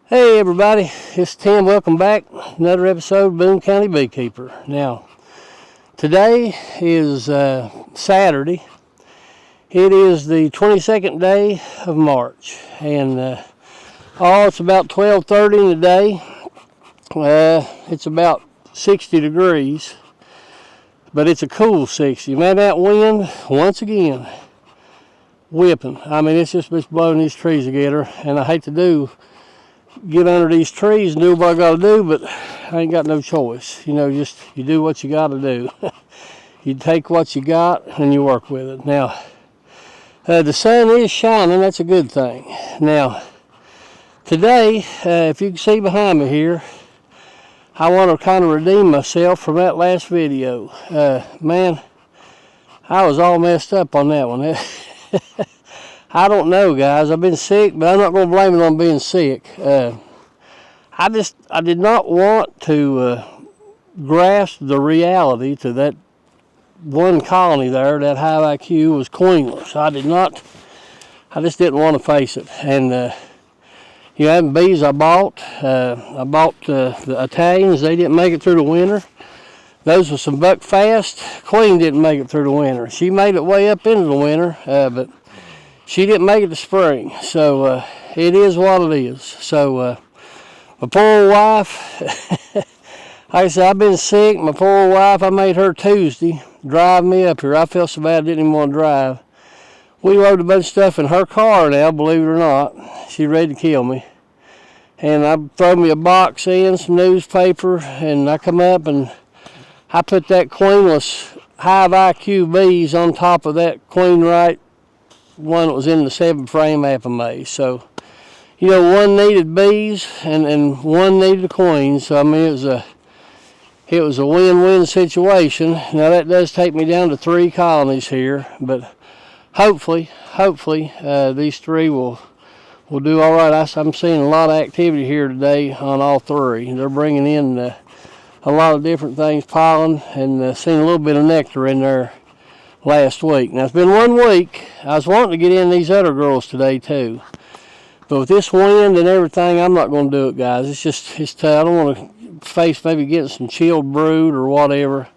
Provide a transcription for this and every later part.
Hey everybody, it's Tim. Welcome back. Another episode of Boone County Beekeeper. Now, today is Saturday. It is the 22nd day of March, and it's about 12:30 in the day. It's about 60 degrees, but it's a cool 60. Man, that wind once again whipping. I mean, it's blowing these trees together, and I hate to get under these trees and do what I got to do, but I ain't got no choice. You know, just you do what you got to do. You take what you got and you work with it. Now, the sun is shining. That's a good thing. Now, today, if you can see behind me here, I want to kind of redeem myself from that last video. Man, I was all messed up on that one. I don't know, guys. I've been sick, but I'm not going to blame it on being sick. I did not want to grasp the reality to that one colony there. That HiveIQ was queenless. I just didn't want to face it. And having bees I bought the Italians. They didn't make it through the winter. Those were some buck fast. Queen didn't make it through the winter. She made it way up into the winter, but she didn't make it to spring, so it is what it is. So my poor wife, like I said, I've been sick. My poor wife, I made her Tuesday drive me up here. I felt so bad I didn't even want to drive. We loaded a bunch of stuff in her car now, believe it or not. She's ready to kill me. And I throw me a box in, some newspaper, and I come up and I put that queenless HiveIQ bees on top of that queen right one that was in the 7 frame Apimaye. So, one needed bees and one needed a queen. So I mean, it was a win-win situation. Now that does take me down to 3 colonies here, but hopefully these 3 will do all right. I'm seeing a lot of activity here today on all 3. They're bringing in a lot of different things, pollen, and seeing a little bit of nectar in there last week. Now it's been 1 week. I was wanting to get in these other girls today too, but with this wind and everything, I'm not going to do it, guys. It's tough. I don't want to face maybe getting some chilled brood or whatever.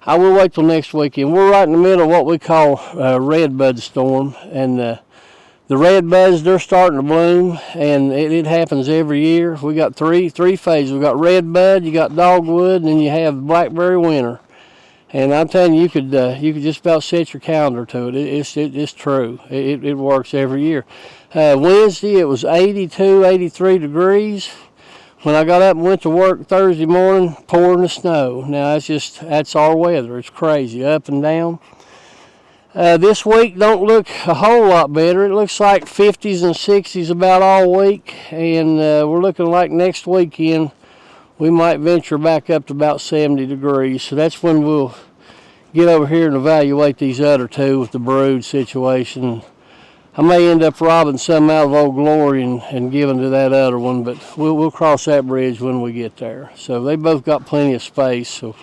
I will wait till next weekend. We're right in the middle of what we call red bud storm, and the red buds, they're starting to bloom, and it happens every year. We got three phases. We got red bud, you got dogwood, and then you have blackberry winter. And I'm telling you, you could just about set your calendar to it. It's true. It works every year. Wednesday, it was 82, 83 degrees. When I got up and went to work Thursday morning, pouring the snow. Now, that's our weather. It's crazy, up and down. This week don't look a whole lot better. It looks like 50s and 60s about all week. And we're looking like next weekend, we might venture back up to about 70 degrees. So that's when we'll get over here and evaluate these other 2 with the brood situation. I may end up robbing some out of Old Glory and giving to that other one, but we'll cross that bridge when we get there. So they both got plenty of space, so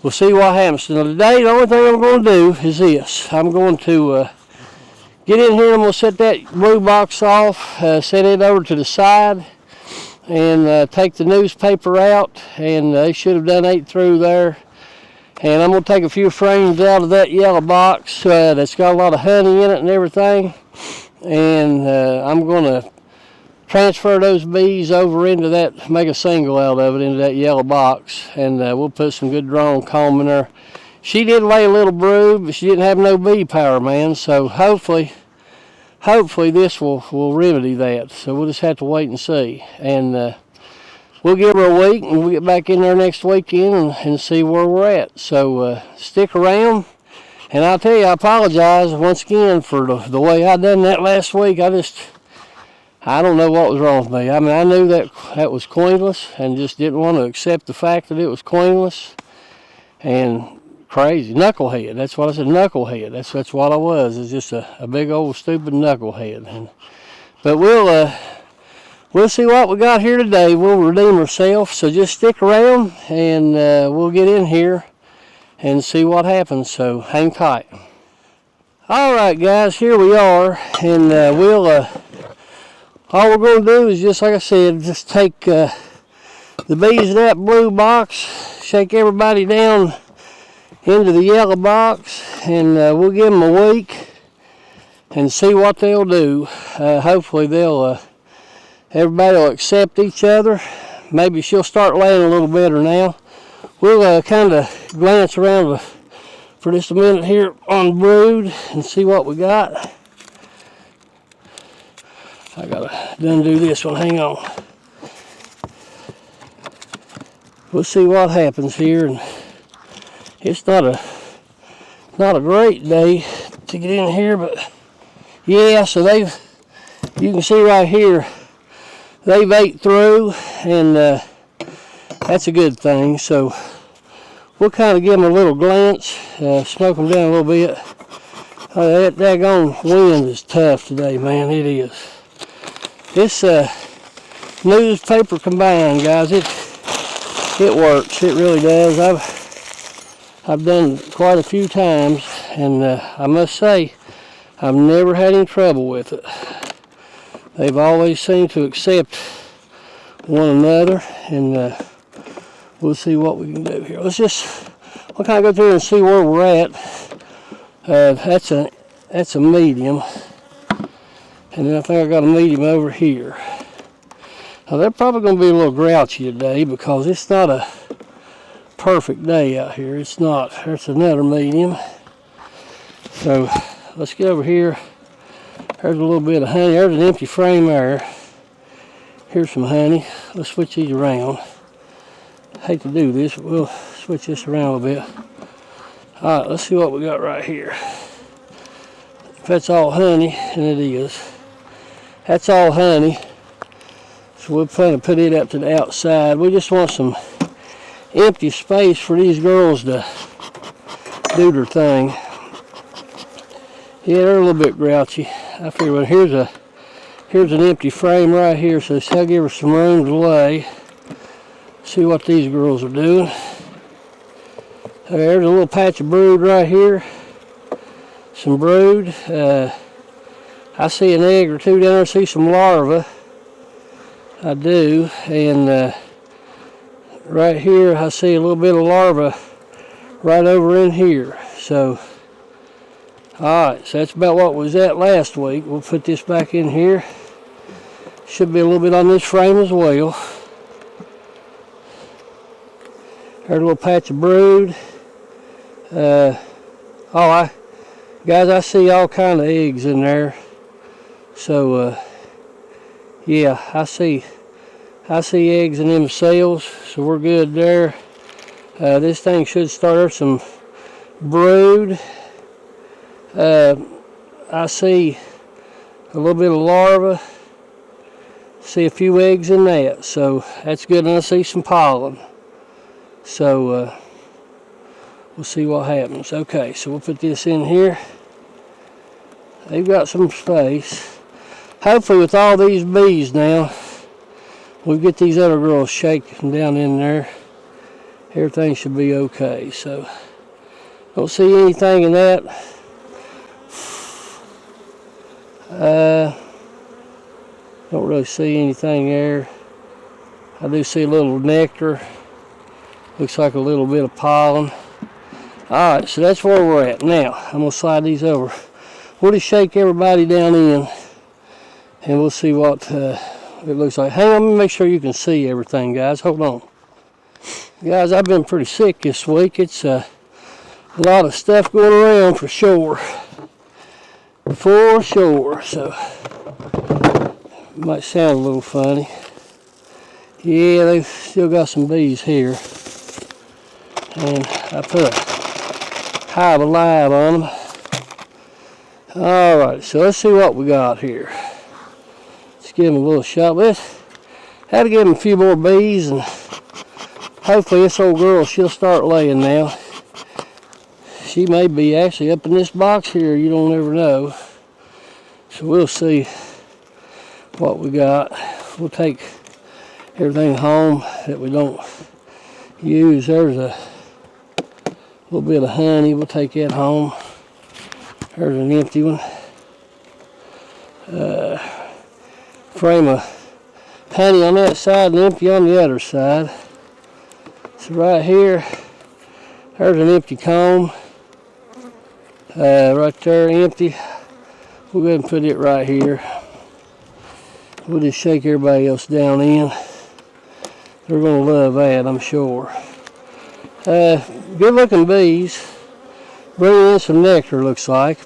we'll see what happens. Now today, the only thing I'm going to do is this. I'm going to get in here and I'm going to set that blue box off, set it over to the side, and take the newspaper out, and they should have done 8 through there. And I'm going to take a few frames out of that yellow box that's got a lot of honey in it and everything. And I'm going to transfer those bees over into that, make a single out of it, into that yellow box. And we'll put some good drawn comb in there. She did lay a little brood, but she didn't have no bee power, man. So hopefully this will remedy that. So we'll just have to wait and see. And we'll give her a week, and we'll get back in there next weekend and see where we're at. So stick around. And I'll tell you, I apologize once again for the way I done that last week. I don't know what was wrong with me. I mean, I knew that was queenless and just didn't want to accept the fact that it was queenless. And crazy. Knucklehead. That's what I said, knucklehead. That's what I was. It's just a big old stupid knucklehead. But we'll see what we got here today. We'll redeem ourselves. So just stick around and we'll get in here and see what happens. So hang tight. All right, guys, here we are, and all we're going to do is just like I said, just take the bees in that blue box, shake everybody down into the yellow box, and we'll give them a week and see what they'll do. Hopefully everybody will accept each other. Maybe she'll start laying a little better now. We'll kind of glance around for just a minute here on brood and see what we got. I gotta undo this one, hang on. We'll see what happens here. And it's not a great day to get in here, but yeah, so you can see right here, they've ate through, and that's a good thing. So we'll kind of give them a little glance, smoke them down a little bit. That daggone wind is tough today, man, it is. This newspaper combined, guys, it works, it really does. I've done it quite a few times, and I must say, I've never had any trouble with it. They've always seemed to accept one another, and we'll see what we can do here. We'll kind of go through and see where we're at. That's a medium, and then I think I got a medium over here. Now they're probably going to be a little grouchy today because it's not a perfect day out here. It's not. There's another medium. So let's get over here. There's a little bit of honey. There's an empty frame there. Here's some honey. Let's switch these around. I hate to do this, but we'll switch this around a little bit. Alright, let's see what we got right here. If that's all honey, and it is. That's all honey. So we'll plan to put it up to the outside. We just want some empty space for these girls to do their thing. Yeah, they're a little bit grouchy. I figure, well, here's an empty frame right here, so I'll give her some room to lay. See what these girls are doing. Okay, there's a little patch of brood right here. Some brood. I see an egg or two down there. I see some larvae. I do. And right here I see a little bit of larvae right over in here. So, alright, so that's about what was at last week. We'll put this back in here. Should be a little bit on this frame as well. There's a little patch of brood. Guys, I see all kind of eggs in there. So, yeah, I see eggs in them cells, so we're good there. This thing should start some brood. I see a little bit of larvae. See a few eggs in that, so that's good. And I see some pollen. So we'll see what happens. Okay, so we'll put this in here. They've got some space. Hopefully with all these bees now, we'll get these other girls shaking down in there. Everything should be okay. So don't see anything in that. Don't really see anything there. I do see a little nectar. Looks like a little bit of pollen. Alright, so that's where we're at. Now, I'm going to slide these over. We'll just shake everybody down in, and we'll see what it looks like. Hang on, let me make sure you can see everything, guys. Hold on. Guys, I've been pretty sick this week. It's a lot of stuff going around for sure. For sure. So, it might sound a little funny. Yeah, they've still got some bees here. And I put a hive alive on them. Alright, so let's see what we got here. Let's give them a little shot. Had to give them a few more bees, and hopefully this old girl, she'll start laying now. She may be actually up in this box here, you don't ever know. So we'll see what we got. We'll take everything home that we don't use. There's a little bit of honey. We'll take that home. There's an empty one. frame of honey on that side and empty on the other side. So right here, there's an empty comb. Right there, empty. We'll go ahead and put it right here. We'll just shake everybody else down in. They're going to love that, I'm sure. Good looking bees. Bringing in some nectar, looks like.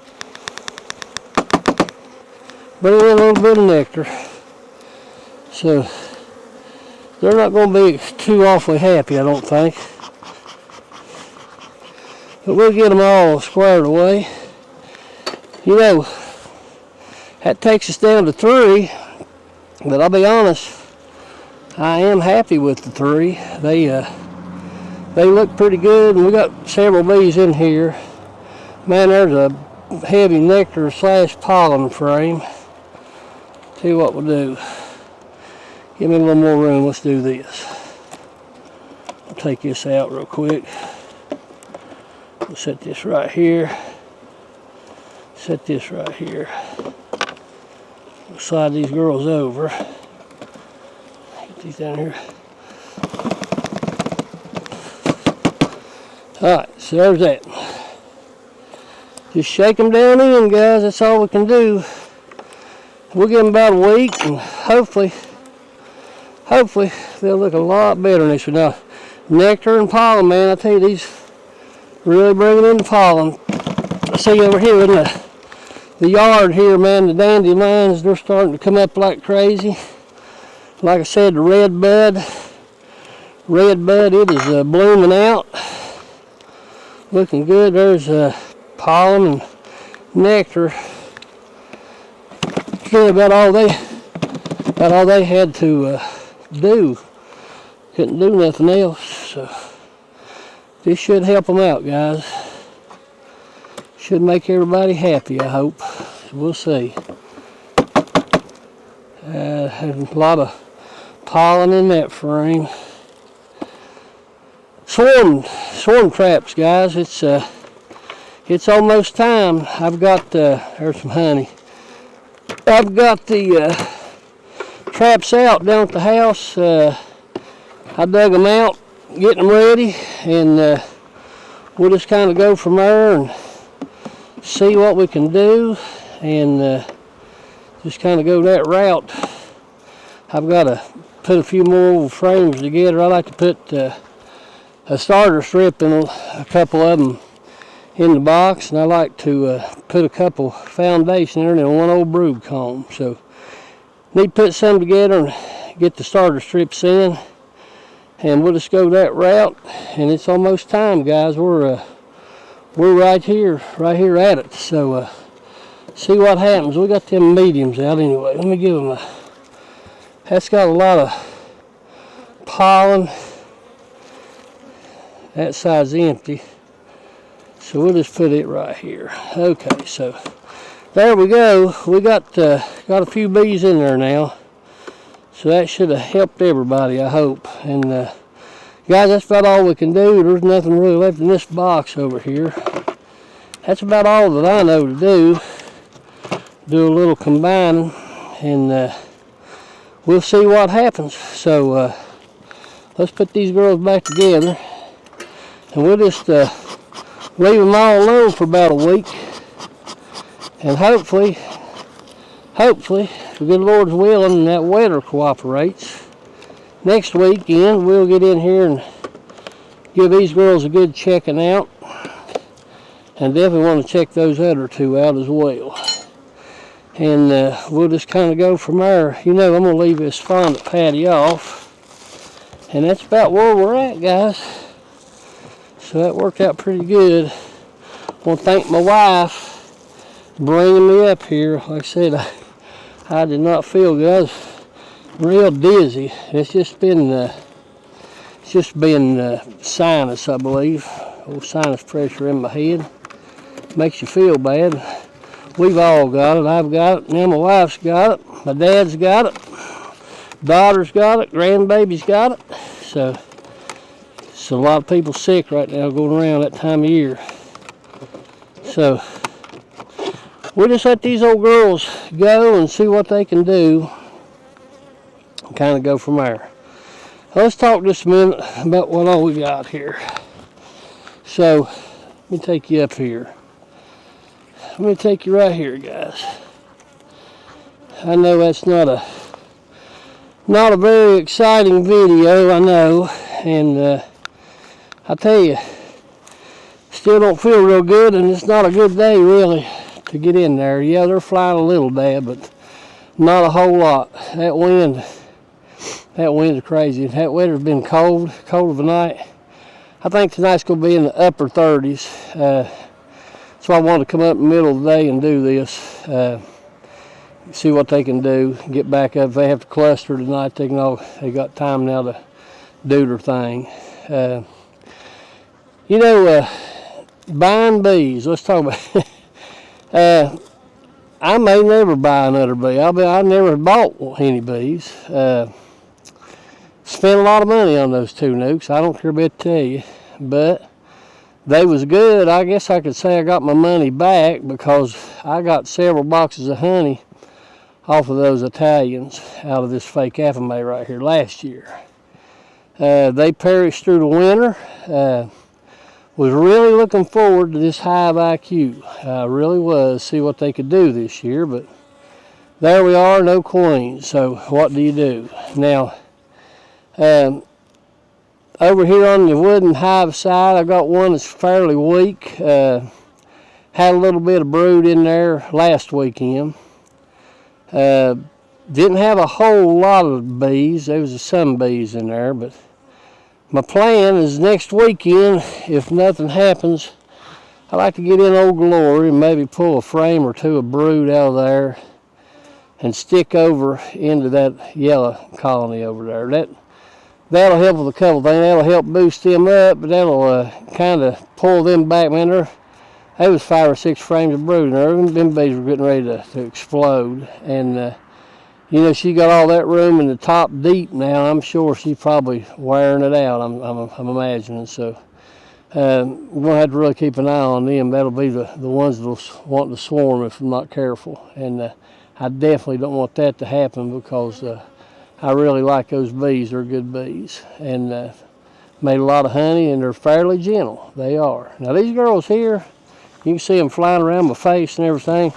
Bringing in a little bit of nectar. So, they're not going to be too awfully happy, I don't think. But we'll get them all squared away. You know, that takes us down to 3. But I'll be honest, I am happy with the 3. They look pretty good, and we got several bees in here. Man, there's a heavy nectar / pollen frame. Tell you what we'll do. Give me a little more room. Let's do this. I'll take this out real quick. We'll set this right here. Set this right here. We'll slide these girls over. Get these down here. Alright, so there's that. Just shake them down in, guys. That's all we can do. We'll give them about a week, and hopefully they'll look a lot better next week. Now, nectar and pollen, man, I tell you, these really bringing in the pollen. See over here in the yard here, man, the dandelions, they're starting to come up like crazy. Like I said, the red bud, it is blooming out. Looking good. There's pollen and nectar. It's really about all they had to do. Couldn't do nothing else. So this should help them out, guys. Should make everybody happy, I hope. We'll see. There's a lot of pollen in that frame. Swarm traps, guys. It's almost time. I've got there's some honey. I've got the traps out down at the house. I dug them out, getting them ready, and we'll just kind of go from there and see what we can do, and just kind of go that route. I've got to put a few more old frames together. I like to put a starter strip in a couple of them in the box, and I like to put a couple foundation in there and one old brood comb. So need to put some together and get the starter strips in, and we'll just go that route. And it's almost time, guys. We're right here at it. So see what happens. We got them mediums out anyway. Let me give them that's got a lot of pollen. That side's empty. So we'll just put it right here. Okay, so there we go. We got a few bees in there now. So that should have helped everybody, I hope. And guys, that's about all we can do. There's nothing really left in this box over here. That's about all that I know to do. Do a little combining, and we'll see what happens. So let's put these girls back together, and we'll just leave them all alone for about a week, and hopefully, if the good Lord's willing and that weather cooperates, next weekend we'll get in here and give these girls a good checking out, and definitely want to check those other 2 out as well. And we'll just kind of go from there. You know, I'm going to leave this fondant patty off, and that's about where we're at, guys. So that worked out pretty good. I want to thank my wife bringing me up here. Like I said, I did not feel good. I was real dizzy. It's just been sinus, I believe. Old sinus pressure in my head. Makes you feel bad. We've all got it. I've got it. Now my wife's got it. My dad's got it. Daughter's got it. Grandbaby's got it. So a lot of people sick right now going around that time of year. So we'll just let these old girls go and see what they can do. kind of go from there. Let's talk just a minute about what all we got here. So, let me take you up here. Let me take you right here, guys. I know that's not a very exciting video, I know, and I tell you, still don't feel real good, and it's not a good day really to get in there. Yeah, they're flying a little bad, but not a whole lot. That wind's crazy. That weather's been cold of a night. I think tonight's going to be in the upper 30s. So I wanted to come up in the middle of the day and do this. See what they can do. Get back up. If they have to cluster tonight, they got time now to do their thing. Buying bees. Let's talk about I may never buy another bee. I never bought any bees. Spent a lot of money on those 2 nukes. I don't care about to tell you. But they was good. I guess I could say I got my money back because I got several boxes of honey off of those Italians out of this Fake Apimaye right here last year. They perished through the winter. Was really looking forward to this HiveIQ. I really was. See what they could do this year, but there we are, no queens. So what do you do? Now, over here on the wooden hive side, I got one that's fairly weak. Had a little bit of brood in there last weekend. Didn't have a whole lot of bees. There was some bees in there, but my plan is next weekend, if nothing happens, I like to get in Old Glory and maybe pull a frame or 2 of brood out of there and stick over into that yellow colony over there. That'll help with a couple things. That'll help boost them up, but that'll kind of pull them back. Man, there was 5 or 6 frames of brood in there. Them bees were getting ready to explode. And, she got all that room in the top deep now. I'm sure she's probably wearing it out, I'm imagining. So we're going to have to really keep an eye on them. That'll be the ones that'll want to swarm if I'm not careful. And I definitely don't want that to happen because I really like those bees. They're good bees. And made a lot of honey, and they're fairly gentle. They are. Now, these girls here, you can see them flying around my face and everything.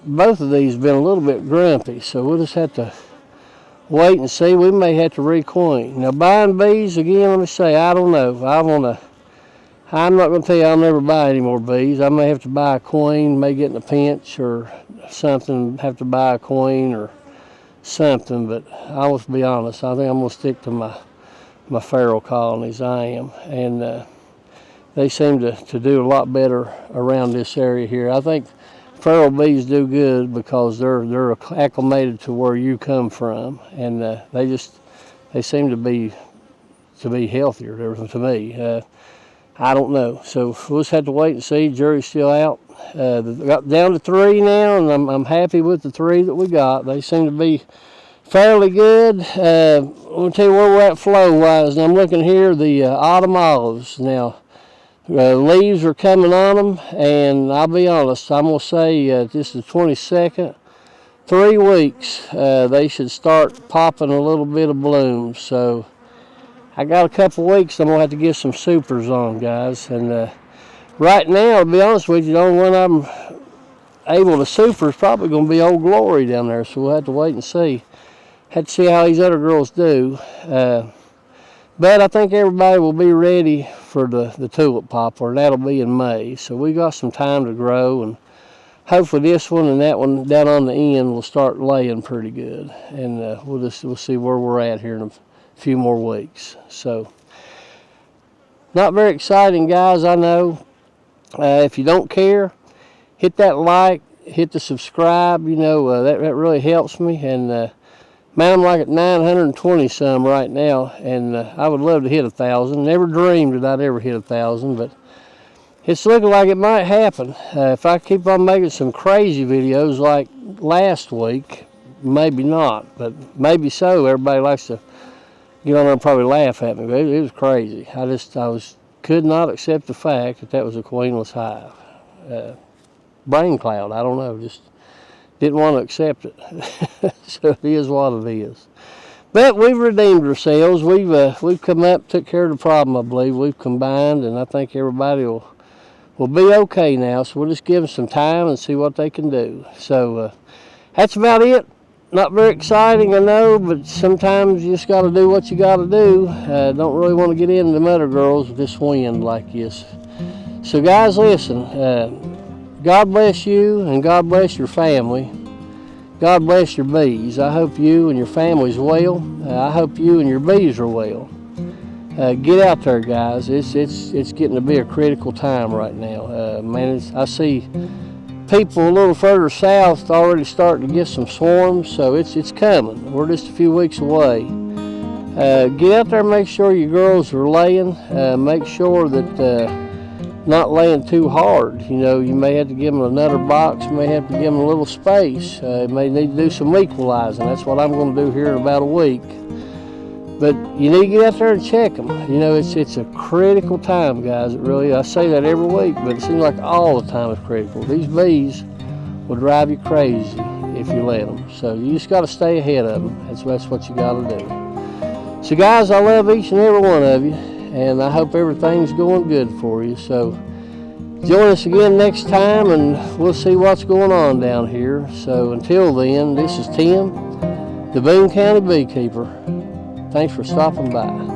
Both of these have been a little bit grumpy, so we'll just have to wait and see. We may have to requeen. Now, buying bees, again, let me say, I don't know. I'm not going to tell you I'll never buy any more bees. I may have to buy a queen, may get in a pinch or something, have to buy a queen or something, but I'll be honest, I think I'm going to stick to my feral colonies. I am, and they seem to do a lot better around this area here. I think feral bees do good because they're acclimated to where you come from, and they seem to be healthier to me. I don't know, so we'll just have to wait and see. Jury's still out. Got down to 3 now, and I'm happy with the 3 that we got. They seem to be fairly good. I'm going to tell you where we're at flow-wise. And I'm looking here, the autumn olives. Now, leaves are coming on them, and I'll be honest, I'm going to say this is the 22nd. 3 weeks, they should start popping a little bit of blooms. So I got a couple weeks I'm going to have to get some supers on, guys. And right now, to be honest with you, the only one I'm able to super is probably going to be Old Glory down there. So we'll have to wait and see. Have to see how these other girls do. But I think everybody will be ready for the tulip poplar. That'll be in May. So we got some time to grow, and hopefully this one and that one down on the end will start laying pretty good. And we'll see where we're at here in a few more weeks. So not very exciting, guys, I know. If you don't care, hit that like, hit the subscribe. That really helps me. And man, I'm like at 920 some right now, and I would love to hit 1,000. Never dreamed that I'd ever hit 1,000, but it's looking like it might happen. If I keep on making some crazy videos like last week, maybe not, but maybe so. Everybody likes to get on there and probably laugh at me, but it was crazy. Could not accept the fact that was a queenless hive. Brain cloud, I don't know, just didn't want to accept it. So it is what it is. But we've redeemed ourselves. We've come up, took care of the problem, I believe. We've combined, and I think everybody will be okay now. So we'll just give them some time and see what they can do. So that's about it. Not very exciting, I know, but sometimes you just got to do what you got to do. Don't really want to get into the mother girls with this wind like this. So guys, listen, God bless you and God bless your family. God bless your bees. I hope you and your family's well. I hope you and your bees are well. Get out there, guys. It's getting to be a critical time right now. Man, I see people a little further south already starting to get some swarms, so it's coming. We're just a few weeks away. Get out there and make sure your girls are laying. Make sure that not laying too hard. You know, you may have to give them another box, you may have to give them a little space. You may need to do some equalizing. That's what I'm going to do here in about a week. But you need to get out there and check them. You know, it's a critical time, guys. It really, I say that every week, but it seems like all the time is critical. These bees will drive you crazy if you let them. So you just got to stay ahead of them. That's what you got to do. So guys, I love each and every one of you, and I hope everything's going good for you. So join us again next time, and we'll see what's going on down here. So until then, this is Tim, the Boone County Beekeeper. Thanks for stopping by.